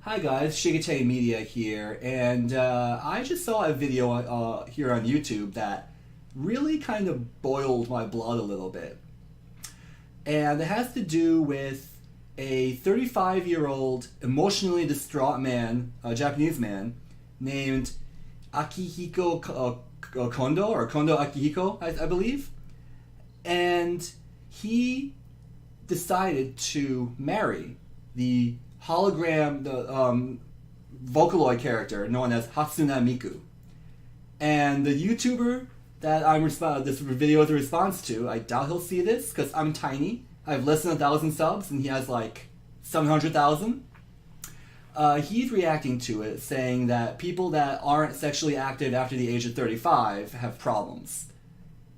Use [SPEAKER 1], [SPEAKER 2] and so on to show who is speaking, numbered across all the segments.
[SPEAKER 1] Hi guys, ShiggitayMedia here, and I just saw a video here on YouTube that really kind of boiled my blood a little bit. And it has to do with a 35-year-old emotionally distraught man, a Japanese man, named Akihiko Kondo, or Kondo Akihiko, I believe. And he decided to marry the hologram, the Vocaloid character known as Hatsune Miku. And the YouTuber that this video is a response to, I doubt he'll see this because I'm tiny. I have less than 1,000 subs and he has like 700,000. He's reacting to it, saying that people that aren't sexually active after the age of 35 have problems,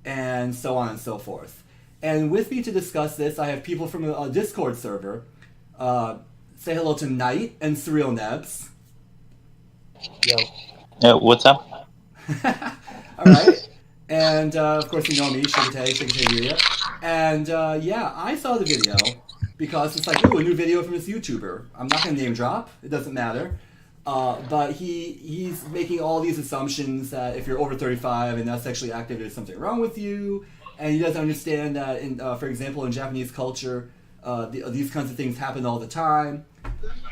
[SPEAKER 1] and so on and so forth. And with me to discuss this, I have people from a Discord server. Say hello to Knight and Surreal Nebs.
[SPEAKER 2] Yo. What's up?
[SPEAKER 1] Alright. And, of course, you know me, ShiggitayMedia. And, yeah, I saw the video because it's like, ooh, a new video from this YouTuber. I'm not going to name drop. It doesn't matter. But he's making all these assumptions that if you're over 35 and not sexually active, there's something wrong with you. And he doesn't understand that, for example, in Japanese culture, these kinds of things happen all the time.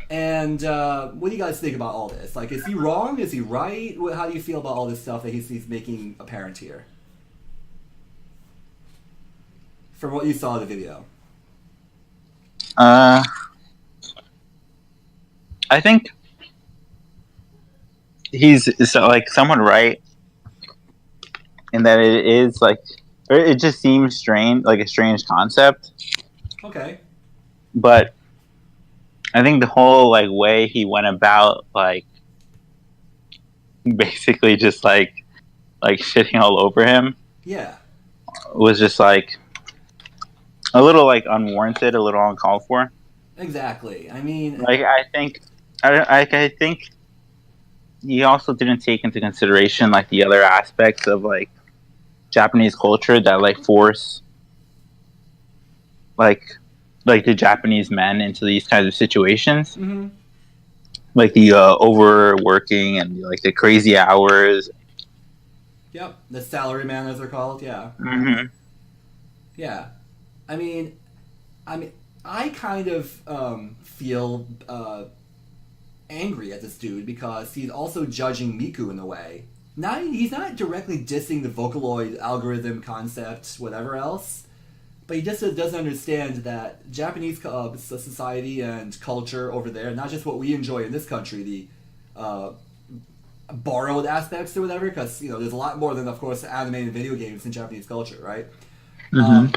[SPEAKER 1] And what do you guys think about all this? Like, is he wrong? Is he right? How do you feel about all this stuff that he's making apparent here? From what you saw in the video.
[SPEAKER 2] I think he's somewhat right in that it is it just seems strange, like a strange concept.
[SPEAKER 1] Okay.
[SPEAKER 2] But I think the whole way he went about basically just shitting all over him.
[SPEAKER 1] Yeah.
[SPEAKER 2] Was just a little unwarranted, a little uncalled for.
[SPEAKER 1] Exactly. I mean,
[SPEAKER 2] I think he also didn't take into consideration the other aspects of Japanese culture that force the Japanese men into these kinds of situations.
[SPEAKER 1] Mm-hmm.
[SPEAKER 2] The overworking and the crazy hours.
[SPEAKER 1] Yep, the salaryman, as they're called. Yeah.
[SPEAKER 2] Mm-hmm.
[SPEAKER 1] Yeah, I mean, I kind of feel angry at this dude because he's also judging Miku in a way. He's not directly dissing the Vocaloid algorithm concept, whatever else. But he just doesn't understand that Japanese society and culture over there, not just what we enjoy in this country, the borrowed aspects or whatever, because there's a lot more than, of course, anime and video games in Japanese culture, right?
[SPEAKER 2] Mm-hmm.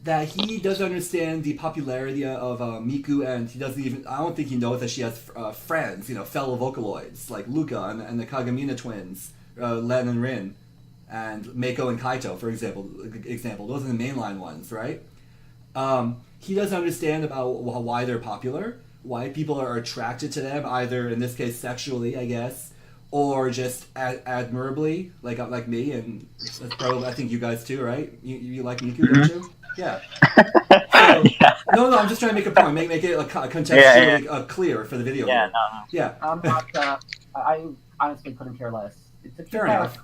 [SPEAKER 1] That he doesn't understand the popularity of Miku, and he doesn't even, I don't think he knows that she has friends, fellow Vocaloids, like Luca and the Kagamina twins, Len and Rin. And Meiko and Kaito, for example. Those are the mainline ones, right? He doesn't understand about why they're popular, why people are attracted to them, either in this case sexually, I guess, or just admirably, like me, and that's probably I think you guys too, right? You like Miku, don't you? Yeah. So,
[SPEAKER 2] Yeah.
[SPEAKER 1] No, I'm just trying to make a point, make it contextually clear for the video.
[SPEAKER 2] Yeah, no.
[SPEAKER 1] Yeah.
[SPEAKER 3] I'm not. I honestly couldn't care less. It's a
[SPEAKER 1] Fair enough.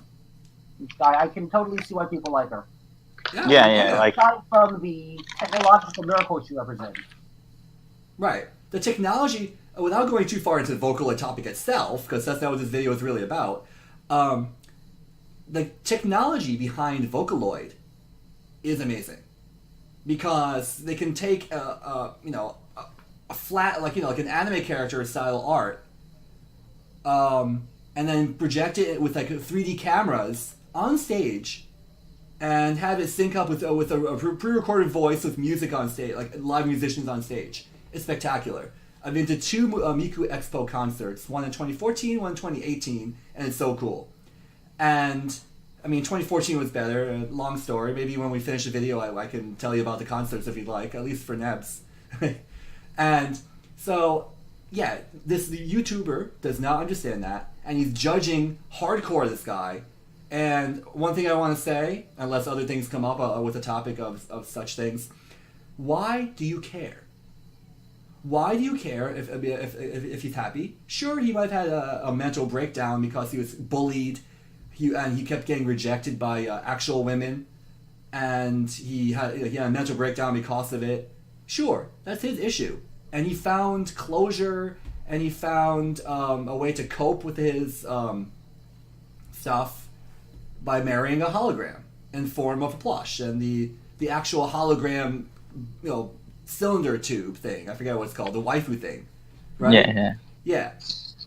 [SPEAKER 3] I can totally see why people like her.
[SPEAKER 2] Yeah.
[SPEAKER 3] Aside from the technological miracle she represents.
[SPEAKER 1] Right. The technology, without going too far into the Vocaloid topic itself, because that's not what this video is really about, the technology behind Vocaloid is amazing. Because they can take a flat, like an anime character style art, and then project it with 3D cameras on stage, and have it sync up with a pre-recorded voice with music on stage, like live musicians on stage. It's spectacular. I've been to two Miku Expo concerts, one in 2014, one in 2018, and it's so cool. And 2014 was better. Long story. Maybe when we finish the video, I can tell you about the concerts if you'd like, at least for Nebs. And so, yeah, this YouTuber does not understand that, and he's judging hardcore this guy. And one thing I want to say, unless other things come up with the topic of such things, why do you care? Why do you care if he's happy? Sure, he might have had a mental breakdown because he was bullied, and he kept getting rejected by actual women, and he had a mental breakdown because of it. Sure, that's his issue, and he found closure, and he found a way to cope with his stuff by marrying a hologram in form of a plush, and the actual hologram, cylinder tube thing. I forget what it's called, the waifu thing, right? Yeah.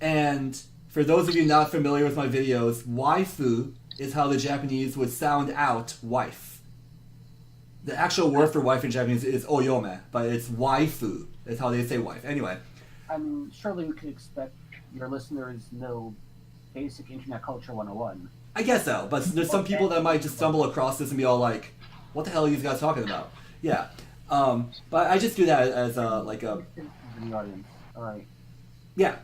[SPEAKER 1] And for those of you not familiar with my videos, waifu is how the Japanese would sound out wife. The actual word for wife in Japanese is oyome, but it's waifu. That's how they say wife. Anyway.
[SPEAKER 3] I mean, surely we could expect your listeners know basic internet culture 101.
[SPEAKER 1] I guess so, but there's some people that might just stumble across this and be all like, what the hell are these guys talking about? Yeah. But I just do that as like a...
[SPEAKER 3] In the audience. All right.
[SPEAKER 1] Yeah.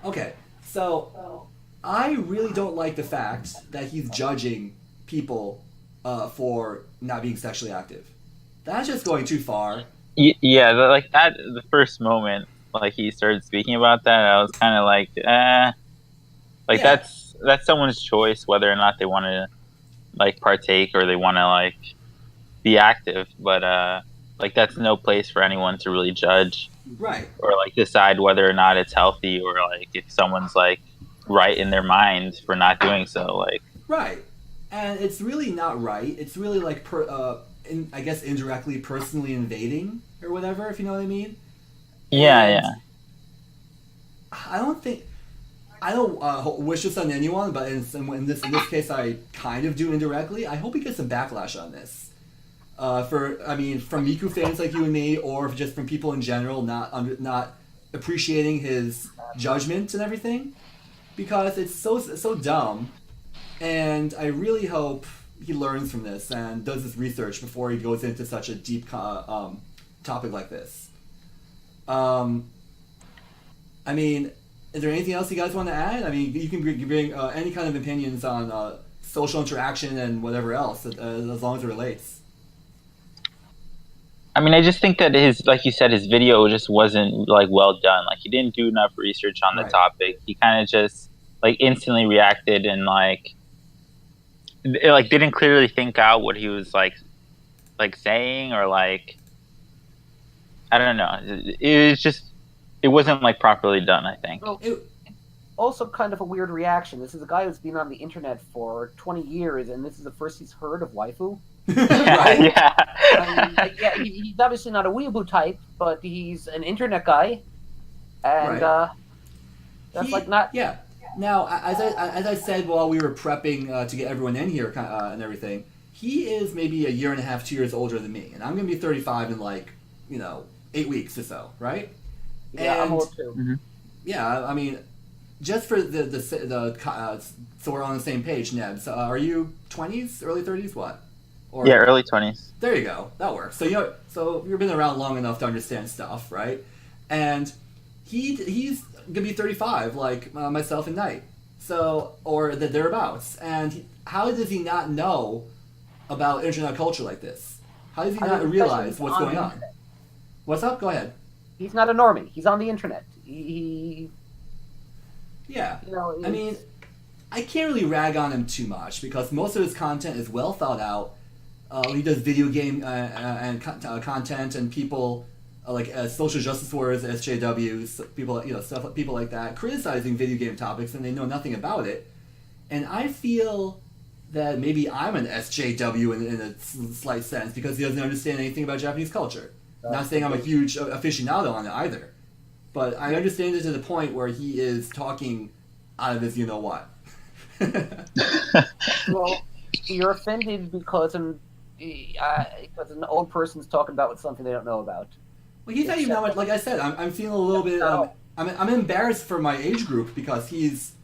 [SPEAKER 1] Okay. So, I really don't like the fact that he's judging people for not being sexually active. That's just going too far.
[SPEAKER 2] Yeah, like that, the first moment, like he started speaking about that, I was kind of like, like that's someone's choice whether or not they want to like partake or they want to like be active, but like that's no place for anyone to really judge,
[SPEAKER 1] right?
[SPEAKER 2] Or like decide whether or not it's healthy or like if someone's like right in their mind for not doing so, like
[SPEAKER 1] right. And it's really not right. It's really like I guess indirectly personally invading or whatever, if you know what I mean.
[SPEAKER 2] Yeah.
[SPEAKER 1] I don't wish this on anyone, but in this case, I kind of do indirectly. I hope he gets some backlash on this. From Miku fans like you and me, or just from people in general not appreciating his judgment and everything, because it's so dumb. And I really hope he learns from this and does his research before he goes into such a deep topic like this. I mean, is there anything else you guys want to add? I mean, you can bring any kind of opinions on social interaction and whatever else, as long as it relates.
[SPEAKER 2] I mean, I just think that like you said, his video just wasn't like well done. Like he didn't do enough research on the topic. He kind of just like instantly reacted and like didn't clearly think out what he was like saying, or like I don't know. It wasn't like properly done, I think.
[SPEAKER 3] Well, also kind of a weird reaction. This is a guy who's been on the internet for 20 years, and this is the first he's heard of waifu.
[SPEAKER 1] Right?
[SPEAKER 2] Yeah.
[SPEAKER 3] He's obviously not a weeaboo type, but he's an internet guy, and that's not.
[SPEAKER 1] Yeah. Now, as I said while we were prepping to get everyone in here and everything, he is maybe a year and a half, 2 years older than me, and I'm gonna be 35 in 8 weeks or so, right?
[SPEAKER 3] Yeah,
[SPEAKER 1] and,
[SPEAKER 3] I'm old too.
[SPEAKER 2] Mm-hmm.
[SPEAKER 1] Yeah, I mean, just for the so we're on the same page, Nebs. Are you 20s, early 30s, what? Or,
[SPEAKER 2] yeah, early 20s.
[SPEAKER 1] There you go. That works. So you've been around long enough to understand stuff, right? And he's gonna be 35, like myself and Knight. So, or thereabouts. And how does he not know about internet culture like this? How does he not realize what's going on? What's up? Go ahead.
[SPEAKER 3] He's not a normie. He's on the internet. He
[SPEAKER 1] yeah. I mean, I can't really rag on him too much because most of his content is well thought out. He does video game and content, and people like social justice warriors, SJWs, people like that, criticizing video game topics, and they know nothing about it. And I feel that maybe I'm an SJW in a slight sense because he doesn't understand anything about Japanese culture. Not saying I'm a huge aficionado on it either, but I understand it to the point where he is talking out of his you-know-what.
[SPEAKER 3] Well, you're offended because an old person's talking about something they don't know about.
[SPEAKER 1] Well, he's not even that much. Like I said, I'm feeling a little bit. I'm embarrassed for my age group because he's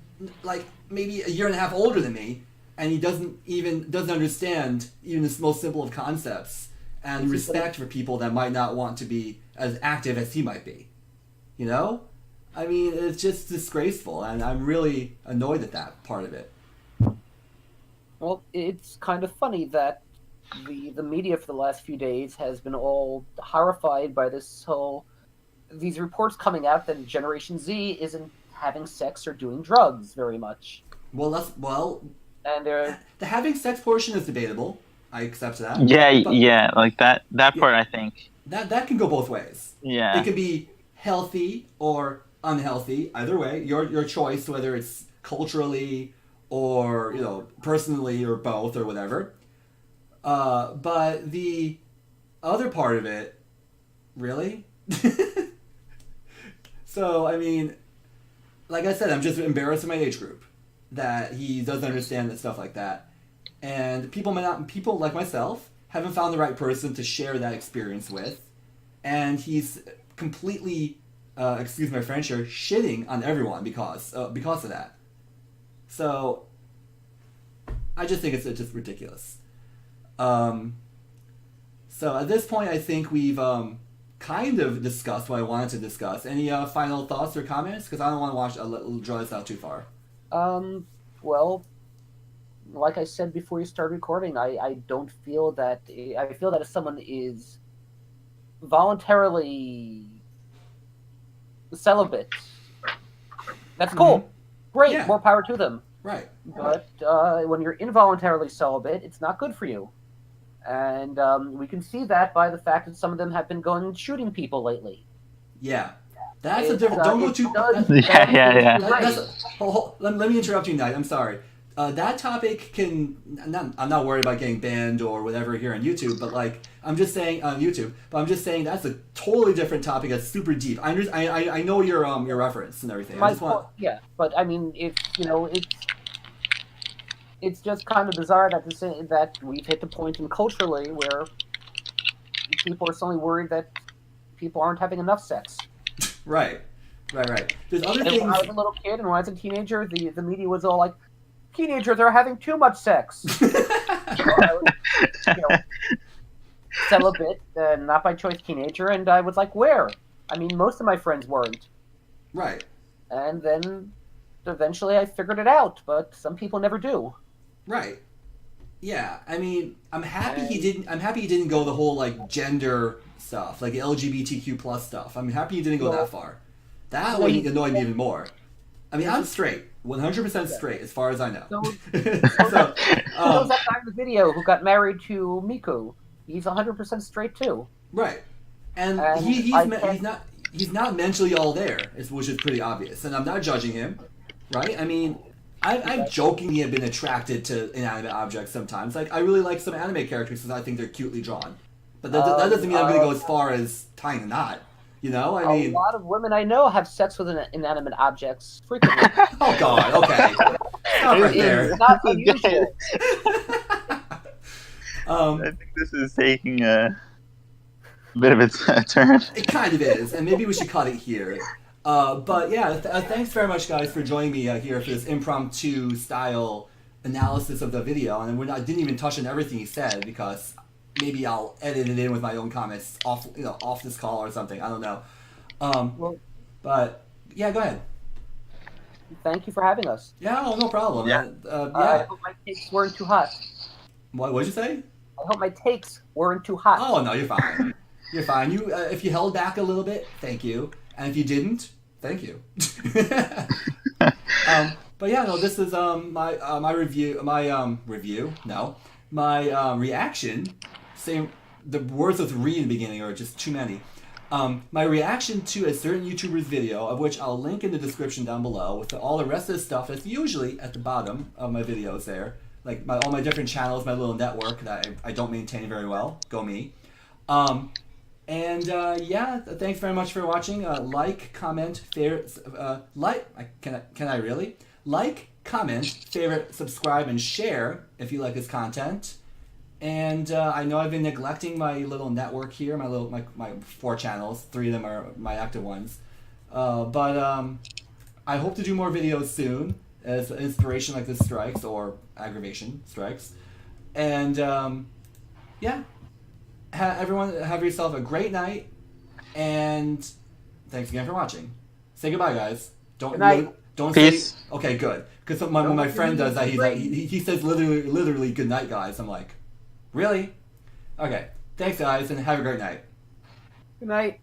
[SPEAKER 1] like maybe a year and a half older than me, and he doesn't understand even the most simple of concepts and respect for people that might not want to be as active as he might be. You know, I mean, it's just disgraceful, and I'm really annoyed at that part of it.
[SPEAKER 3] Well, it's kind of funny that the media for the last few days has been all horrified by this whole these reports coming out that Generation Z isn't having sex or doing drugs very much.
[SPEAKER 1] Well,
[SPEAKER 3] and
[SPEAKER 1] the having sex portion is debatable. I accept that.
[SPEAKER 2] Yeah,
[SPEAKER 1] but,
[SPEAKER 2] yeah, like that part, I think.
[SPEAKER 1] That can go both ways.
[SPEAKER 2] Yeah.
[SPEAKER 1] It could be healthy or unhealthy. Either way, your choice, whether it's culturally or, you know, personally or both or whatever. But the other part of it, really? So, I mean, like I said, I'm just embarrassed in my age group that he doesn't understand that stuff like that. And people like myself haven't found the right person to share that experience with. And he's completely, excuse my French here, shitting on everyone because of that. So, I just think it's just ridiculous. So at this point, I think we've kind of discussed what I wanted to discuss. Any final thoughts or comments? Because I don't want to draw this out too far.
[SPEAKER 3] Well, like I said before you started recording, I don't feel that... I feel that if someone is voluntarily celibate, that's cool. Great,
[SPEAKER 1] Yeah.
[SPEAKER 3] more power to them.
[SPEAKER 1] Right.
[SPEAKER 3] But when you're involuntarily celibate, it's not good for you. And we can see that by the fact that some of them have been going and shooting people lately.
[SPEAKER 1] Yeah. That's a different... Don't go too...
[SPEAKER 2] Yeah.
[SPEAKER 1] Let me interrupt you, Knight. I'm sorry. That topic can... I'm not worried about getting banned or whatever here on YouTube, but like, I'm just saying on YouTube, but I'm just saying that's a totally different topic that's super deep. I know your reference and everything.
[SPEAKER 3] Yeah, but I mean, it's just kind of bizarre that we've hit the point in culturally where people are suddenly worried that people aren't having enough sex.
[SPEAKER 1] Right. There's other things...
[SPEAKER 3] When I was a little kid and when I was a teenager, the media was all like, teenagers are having too much sex. So I was, celibate, not by choice teenager, and I was like, where? I mean, most of my friends weren't.
[SPEAKER 1] Right.
[SPEAKER 3] And then eventually I figured it out, but some people never do.
[SPEAKER 1] Right. Yeah. I mean, I'm happy he didn't go the whole like gender stuff, like LGBTQ plus stuff. I'm happy he didn't go that far. That would annoy me even more. I mean, I'm straight, 100% straight, as far as I know.
[SPEAKER 3] So that guy in the video who got married to Miku, he's 100% straight too.
[SPEAKER 1] Right, and he's not mentally all there, which is pretty obvious. And I'm not judging him, right? I mean, I've jokingly been attracted to inanimate objects sometimes. Like, I really like some anime characters because I think they're cutely drawn. But that doesn't mean I'm going to go as far as tying a knot. You know, I mean...
[SPEAKER 3] A lot of women I know have sex with inanimate objects frequently.
[SPEAKER 1] Oh, God, okay. Stop right there.
[SPEAKER 3] It's not unusual.
[SPEAKER 2] I think this is taking a bit of a turn.
[SPEAKER 1] It kind of is, and maybe we should cut it here. But yeah, thanks very much, guys, for joining me here for this impromptu style analysis of the video. And I didn't even touch on everything he said because maybe I'll edit it in with my own comments off this call or something. I don't know. But yeah, go ahead.
[SPEAKER 3] Thank you for having us.
[SPEAKER 1] Yeah, no problem.
[SPEAKER 2] Yeah.
[SPEAKER 3] I hope my takes weren't too hot.
[SPEAKER 1] What did you say?
[SPEAKER 3] I hope my takes weren't too hot.
[SPEAKER 1] Oh no, you're fine. You're fine. You if you held back a little bit, thank you. And if you didn't, thank you. But yeah, no, this is my review. My reaction. Same. The words with "re" in the beginning are just too many. My reaction to a certain YouTuber's video, of which I'll link in the description down below, with all the rest of the stuff that's usually at the bottom of my videos there. Like all my different channels, my little network that I don't maintain very well. Go me. Yeah, thanks very much for watching. Like, comment, favorite, can I really? Like, comment, favorite, subscribe, and share if you like this content. And I know I've been neglecting my little network here, my 4 channels. 3 of them are my active ones. But I hope to do more videos soon as inspiration like this strikes, or aggravation strikes. And yeah. Everyone have yourself a great night, and thanks again for watching. Say goodbye, guys. Don't
[SPEAKER 2] Peace.
[SPEAKER 1] say okay, good. Because when my friend does that, he says literally good night, guys. I'm like, really? Okay. Thanks, guys, and have a great night.
[SPEAKER 3] Good night.